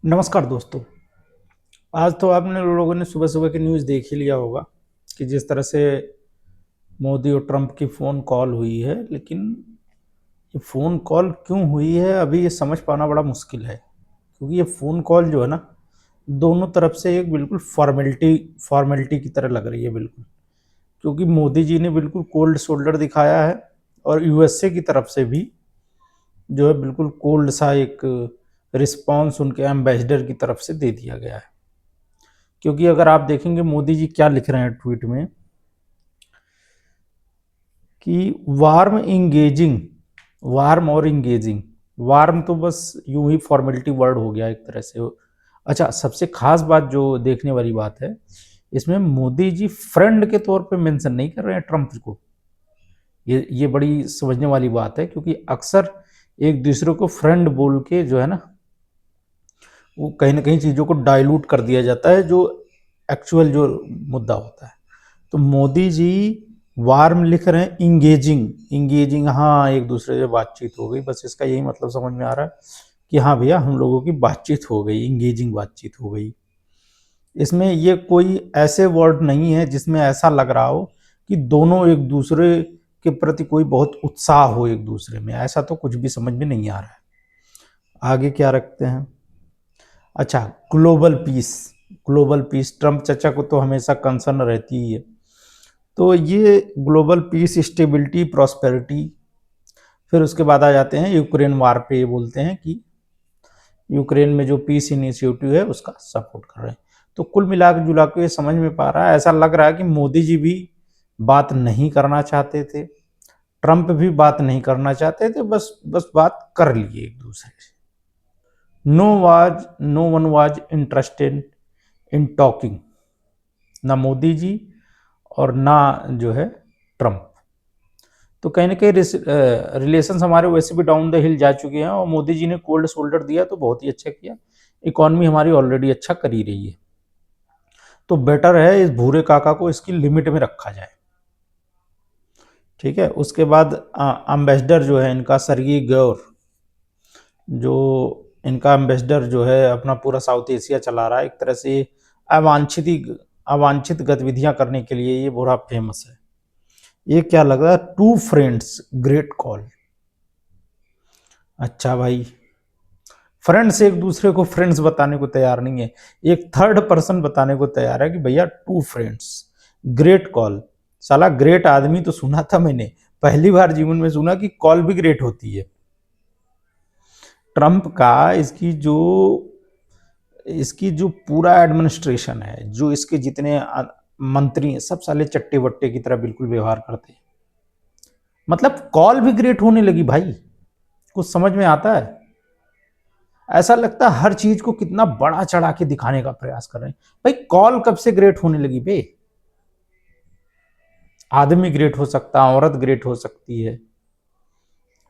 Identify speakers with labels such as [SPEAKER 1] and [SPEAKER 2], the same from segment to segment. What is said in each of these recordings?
[SPEAKER 1] नमस्कार दोस्तों। आज तो आपने लोगों ने सुबह सुबह की न्यूज़ देख ही लिया होगा कि जिस तरह से मोदी और ट्रंप की फ़ोन कॉल हुई है। लेकिन ये फ़ोन कॉल क्यों हुई है अभी ये समझ पाना बड़ा मुश्किल है, क्योंकि ये फ़ोन कॉल जो है ना, दोनों तरफ से एक बिल्कुल फॉर्मेलिटी फॉर्मेलिटी की तरह लग रही है बिल्कुल। क्योंकि मोदी जी ने बिल्कुल कोल्ड शोल्डर दिखाया है और यूएसए की तरफ से भी जो है बिल्कुल कोल्ड सा एक रिस्पॉन्स उनके एम्बेसडर की तरफ से दे दिया गया है। क्योंकि अगर आप देखेंगे मोदी जी क्या लिख रहे हैं ट्वीट में कि वार्म और इंगेजिंग। वार्म तो बस यूं ही फॉर्मेलिटी वर्ड हो गया एक तरह से। अच्छा, सबसे खास बात जो देखने वाली बात है, इसमें मोदी जी फ्रेंड के तौर पे मेंशन नहीं कर रहे हैं ट्रंप को। ये बड़ी समझने वाली बात है, क्योंकि अक्सर एक दूसरे को फ्रेंड बोल के जो है ना, वो कहीं ना कहीं चीज़ों को डाइल्यूट कर दिया जाता है, जो एक्चुअल जो मुद्दा होता है। तो मोदी जी वार्म लिख रहे हैं, इंगेजिंग इंगेजिंग, हाँ एक दूसरे से बातचीत हो गई, बस इसका यही मतलब समझ में आ रहा है कि हाँ भैया हम लोगों की बातचीत हो गई, इंगेजिंग बातचीत हो गई। इसमें ये कोई ऐसे वर्ड नहीं है जिसमें ऐसा लग रहा हो कि दोनों एक दूसरे के प्रति कोई बहुत उत्साह हो एक दूसरे में, ऐसा तो कुछ भी समझ में नहीं आ रहा है। आगे क्या रखते हैं? अच्छा, global piece. Global piece Trump चचा को तो हमेशा कंसर्न रहती ही है। तो ये ग्लोबल पीस, स्टेबिलिटी, प्रॉस्पेरिटी। फिर उसके बाद आ जाते हैं यूक्रेन वार पे। ये बोलते हैं कि यूक्रेन में जो पीस इनिशिएटिव है उसका सपोर्ट कर रहे हैं। तो कुल मिला जुला के समझ में पा रहा है, ऐसा लग रहा है कि मोदी जी भी बात नहीं करना चाहते थे, ट्रंप भी बात नहीं करना चाहते थे, बस बस बात कर लिए एक दूसरे से। No one was interested in talking, ना मोदी जी और ना जो है ट्रंप। तो कहीं ना कहीं रिलेशन हमारे वैसे भी डाउन द हिल जा चुके हैं, और मोदी जी ने कोल्ड शोल्डर दिया तो बहुत ही अच्छा किया। इकॉनमी हमारी ऑलरेडी अच्छा कर ही रही है, तो बेटर है इस भूरे काका को इसकी लिमिट में रखा जाए। ठीक है। उसके बाद एम्बेसडर जो है इनका सरगी गौर, जो इनका एम्बेसडर जो है अपना पूरा साउथ एशिया चला रहा है एक तरह से। अवांछित अवांछित गतिविधियां करने के लिए ये बड़ा फेमस है। ये क्या लग रहा है? Two friends great call. अच्छा भाई, फ्रेंड्स एक दूसरे को फ्रेंड्स बताने को तैयार नहीं है, एक थर्ड पर्सन बताने को तैयार है कि भैया टू फ्रेंड्स ग्रेट कॉल। साला ग्रेट आदमी तो सुना था मैंने, पहली बार जीवन में सुना कि कॉल भी ग्रेट होती है। ट्रंप का इसकी जो पूरा एडमिनिस्ट्रेशन है, जो इसके जितने मंत्री हैं, सब साले चट्टे बट्टे की तरह बिल्कुल व्यवहार करते हैं। मतलब कॉल भी ग्रेट होने लगी भाई, कुछ समझ में आता है? ऐसा लगता है हर चीज को कितना बड़ा चढ़ा के दिखाने का प्रयास कर रहे हैं। भाई कॉल कब से ग्रेट होने लगी बे? आदमी ग्रेट हो सकता है, औरत ग्रेट हो सकती है,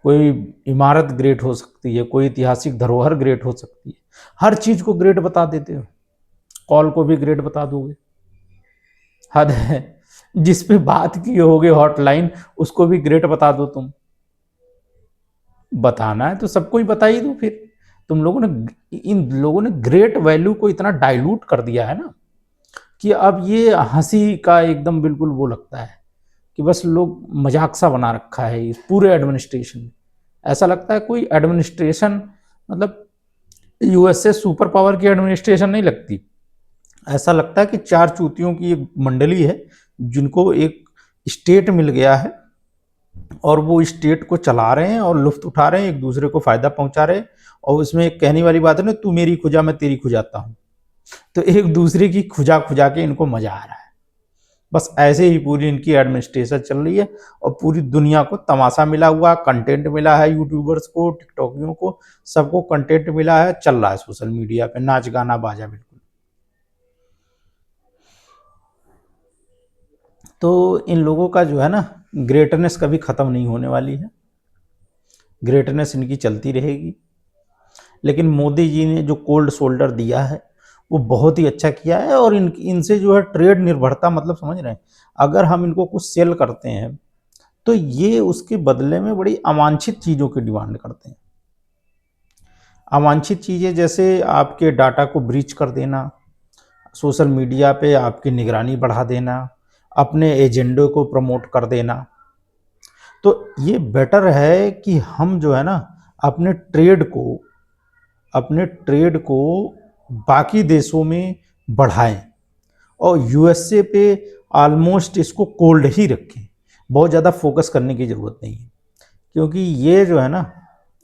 [SPEAKER 1] कोई इमारत ग्रेट हो सकती है, कोई ऐतिहासिक धरोहर ग्रेट हो सकती है। हर चीज को ग्रेट बता देते हो, कॉल को भी ग्रेट बता दोगे? हद है। जिस पे बात की होगे हॉटलाइन, उसको भी ग्रेट बता दो तुम। बताना है तो सबको ही बता ही दो फिर। तुम लोगों ने, इन लोगों ने ग्रेट वैल्यू को इतना डाइल्यूट कर दिया है ना, कि अब ये हंसी का एकदम बिल्कुल वो लगता है कि बस लोग मजाक सा बना रखा है इस पूरे एडमिनिस्ट्रेशन में। ऐसा लगता है कोई एडमिनिस्ट्रेशन, मतलब यूएसए सुपर पावर की एडमिनिस्ट्रेशन नहीं लगती। ऐसा लगता है कि चार चूतियों की एक मंडली है, जिनको एक स्टेट मिल गया है, और वो स्टेट को चला रहे हैं और लुफ्त उठा रहे हैं, एक दूसरे को फायदा पहुंचा रहे हैं। और उसमें एक कहने वाली बात है ना, तू मेरी खुजा मैं तेरी खुजाता हूं। तो एक दूसरे की खुजा खुजा के इनको मजा आ रहा है। बस ऐसे ही पूरी इनकी एडमिनिस्ट्रेशन चल रही है, और पूरी दुनिया को तमाशा मिला हुआ, कंटेंट मिला है, यूट्यूबर्स को, टिकटॉकियों को, सबको कंटेंट मिला है, चल रहा है सोशल मीडिया पे नाच गाना बाजा बिल्कुल। तो इन लोगों का जो है ना, ग्रेटनेस कभी खत्म नहीं होने वाली है, ग्रेटनेस इनकी चलती रहेगी। लेकिन मोदी जी ने जो कोल्ड शोल्डर दिया है वो बहुत ही अच्छा किया है, और इनसे जो है ट्रेड निर्भरता, मतलब समझ रहे हैं, अगर हम इनको कुछ सेल करते हैं तो ये उसके बदले में बड़ी अवांछित चीज़ों की डिमांड करते हैं। अवांछित चीज़ें जैसे आपके डाटा को ब्रीच कर देना, सोशल मीडिया पे आपकी निगरानी बढ़ा देना, अपने एजेंडे को प्रमोट कर देना। तो ये बेटर है कि हम जो है ना अपने ट्रेड को बाकी देशों में बढ़ाएं और यूएसए पे ऑलमोस्ट इसको कोल्ड ही रखें। बहुत ज़्यादा फोकस करने की ज़रूरत नहीं है, क्योंकि ये जो है ना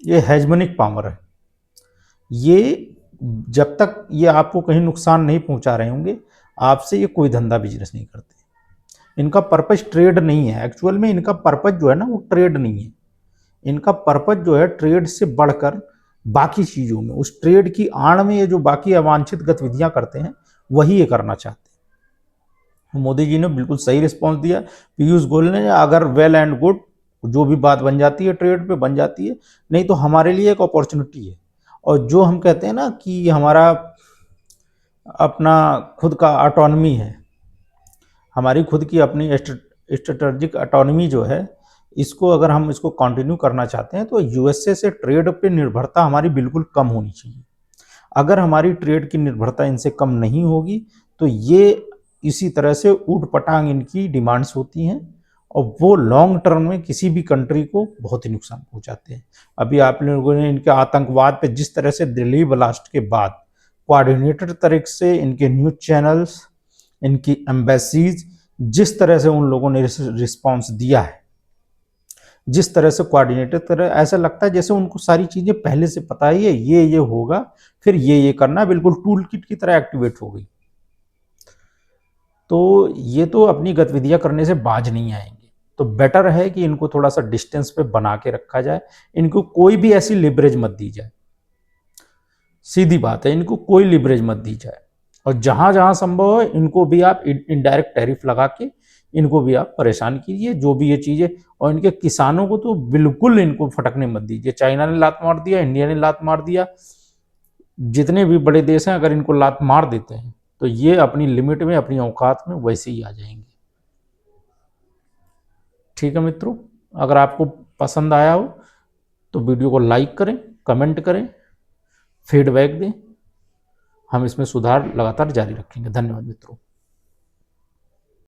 [SPEAKER 1] ये हेजमोनिक पावर है। ये जब तक ये आपको कहीं नुकसान नहीं पहुंचा रहे होंगे, आपसे ये कोई धंधा बिजनेस नहीं करते। इनका पर्पज ट्रेड नहीं है, एक्चुअल में इनका पर्पज जो है ना वो ट्रेड नहीं है। इनका पर्पज जो है ट्रेड से बढ़कर बाकी चीज़ों में, उस ट्रेड की आड़ में ये जो बाकी अवांछित गतिविधियां करते हैं वही ये करना चाहते हैं। मोदी जी ने बिल्कुल सही रिस्पॉन्स दिया। पीयूष गोयल ने, अगर वेल एंड गुड, जो भी बात बन जाती है ट्रेड पे बन जाती है, नहीं तो हमारे लिए एक अपॉर्चुनिटी है। और जो हम कहते हैं ना कि हमारा अपना खुद का ऑटोनमी है, हमारी खुद की अपनी स्ट्रेटजिक ऑटोनमी जो है, इसको अगर हम इसको कंटिन्यू करना चाहते हैं तो यूएसए से ट्रेड पे निर्भरता हमारी बिल्कुल कम होनी चाहिए। अगर हमारी ट्रेड की निर्भरता इनसे कम नहीं होगी तो ये इसी तरह से ऊट पटांग इनकी डिमांड्स होती हैं और वो लॉन्ग टर्म में किसी भी कंट्री को बहुत ही नुकसान पहुंचाते हैं। अभी आप लोगों ने इनके आतंकवाद पे जिस तरह से दिल्ली ब्लास्ट के बाद कोऑर्डिनेटेड तरीके से इनके न्यूज़ चैनल्स, इनकी एम्बेसीज, जिस तरह से उन लोगों ने रिस्पॉन्स दिया है, जिस तरह से कोऑर्डिनेटेड तरह, ऐसा लगता है जैसे उनको सारी चीज़ें पहले से पता ही है, ये होगा, फिर ये करना, बिल्कुल टूल किट की तरह एक्टिवेट हो गई। तो ये तो अपनी गतिविधियां करने से बाज नहीं आएंगे। तो बेटर है कि इनको थोड़ा सा डिस्टेंस पे बना के रखा जाए, इनको कोई भी ऐसी लिवरेज मत दी जाए। सीधी बात है, इनको कोई लिवरेज मत दी जाए। और जहां जहां संभव है इनको भी आप इनडायरेक्ट टैरिफ लगा के इनको भी आप परेशान कीजिए, जो भी ये चीजें। और इनके किसानों को तो बिल्कुल इनको फटकने मत दीजिए। चाइना ने लात मार दिया, इंडिया ने लात मार दिया, जितने भी बड़े देश हैं अगर इनको लात मार देते हैं तो ये अपनी लिमिट में, अपनी औकात में वैसे ही आ जाएंगे। ठीक है मित्रों, अगर आपको पसंद आया हो तो वीडियो को लाइक करें, कमेंट करें, फीडबैक दें। हम इसमें सुधार लगातार जारी रखेंगे। धन्यवाद मित्रों।